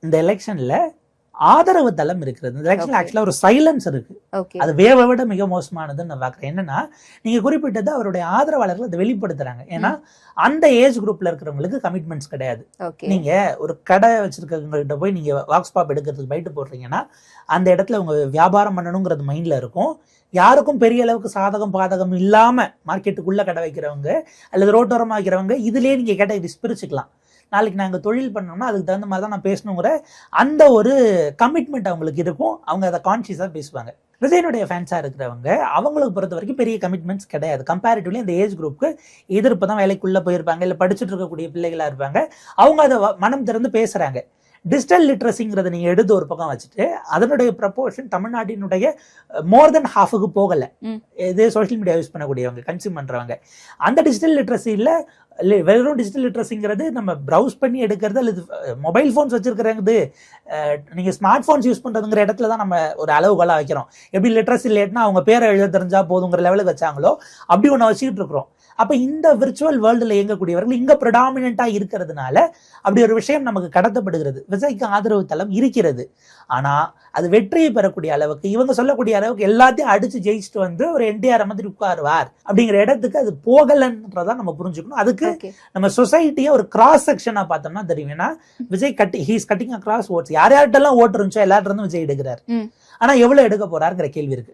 இந்த எலெக்ஷன்ல ஆதரவு தளம் இருக்கிறது. இந்த எலெக்ஷன்ல ஆக்சுவலா ஒரு சைலன்ஸ் இருக்கு. ஓகே. அது வேவை விட மிக மோசமானதுன்னு நான் பாக்குறேன். என்னன்னா நீங்க குறிப்பிட்டது அவருடைய ஆதரவாளர்கள் அதை வெளிப்படுத்துறாங்க. ஏன்னா அந்த ஏஜ் குரூப்ல இருக்கிறவங்களுக்கு கமிட்மெண்ட்ஸ் கிடையாது. ஓகே. நீங்க ஒரு கடை வச்சிருக்கவங்ககிட்ட போய் நீங்க வாக்ஸ் பாப் எடுக்கிறதுக்கு பைட்டு போடுறீங்கன்னா அந்த இடத்துல உங்க வியாபாரம் பண்ணணுங்கிறது மைண்ட்ல இருக்கும். யாருக்கும் பெரிய அளவுக்கு சாதகம் பாதகம் இல்லாம மார்க்கெட்டுக்குள்ள கடை வைக்கிறவங்க அல்லது ரோட்டோரமா வைக்கிறவங்க இதுலயே நீங்க கேட்டகரிஸ் பிரிச்சுக்கலாம். நாளைக்கு நாங்கள் தொழில் பண்ணோம்னா அதுக்கு தகுந்த மாதிரி தான் நான் பேசணுங்கிற அந்த ஒரு கமிட்மெண்ட் அவங்களுக்கு இருக்கும். அவங்க அதை கான்சியஸாக பேசுவாங்க. விஜயனுடைய ஃபேன்ஸாக இருக்கிறவங்க அவங்களுக்கு பொறுத்த வரைக்கும் பெரிய கமிட்மெண்ட்ஸ் கிடையாது. கம்பேரிட்டிவ்லி இந்த ஏஜ் குரூப்புக்கு எதிர்ப்பு தான் வேலைக்குள்ளே போயிருப்பாங்க, இல்லை படிச்சுட்டு இருக்கக்கூடிய பிள்ளைகளாக இருப்பாங்க. அவங்க அதை மனம் திறந்து பேசுகிறாங்க. டிஜிட்டல் லிட்ரஸிங்கிறத நீங்கள் எடுத்து ஒரு பக்கம் வச்சுட்டு அதனுடைய ப்ரப்போர்ஷன் தமிழ்நாட்டினுடைய மோர் தென் ஹாஃபுக்கு போகலை. இது சோஷியல் மீடியா யூஸ் பண்ணக்கூடியவங்க, கன்சியூம் பண்ணுறவங்க. அந்த டிஜிட்டல் லிட்ரஸியில் வெறும் டிஜிட்டல் லிட்ரஸிங்கிறது நம்ம ப்ரௌஸ் பண்ணி எடுக்கிறது அல்லது மொபைல் ஃபோன்ஸ் வச்சிருக்கிறது, நீங்கள் ஸ்மார்ட் ஃபோன்ஸ் யூஸ் பண்ணுறதுங்கிற இடத்துல தான் நம்ம ஒரு அளவுகளாக வைக்கிறோம். எப்படி லிட்ரஸி லேட்னா அவங்க பேரை எழுத தெரிஞ்சா போதுங்கிற லெவலுக்கு வச்சாங்களோ அப்படி ஒன்று வச்சுக்கிட்டு இருக்கிறோம். அப்போ இந்த விர்ச்சுவல் வேர்ல்டில் இயங்கக்கூடியவர்கள் இங்கே ப்ரிடாமினெண்ட்டாக இருக்கிறதுனால அப்படி ஒரு விஷயம் நமக்கு கடத்தப்படுகிறது. விஜய்க்கு ஆதரவு தளம் இருக்கிறது. ஆனால் அது வெற்றியை பெறக்கூடிய அளவுக்கு இவங்க சொல்லக்கூடிய அளவுக்கு எல்லாத்தையும் அடிச்சு ஜெயிச்சுட்டு வந்து ஒரு என்டிஆர் மாதிரி உட்காருவார் அப்படிங்கிற இடத்துக்கு அது போகலன்றதான் நம்ம புரிஞ்சுக்கணும். அதுக்கு நம்ம சொசைட்டியை ஒரு கிராஸ் செக்ஷனா பார்த்தோம்னா தெரியும். ஏன்னா Vijay he's cutting across oats. யார் யார்கிட்ட எல்லாம் ஓட்டு இருந்துச்சோ எல்லார்ட்ட இருந்தும் விஜய் எடுக்கிறார். ஆனா எவ்வளவு எடுக்க போறாருங்கிற கேள்வி இருக்கு.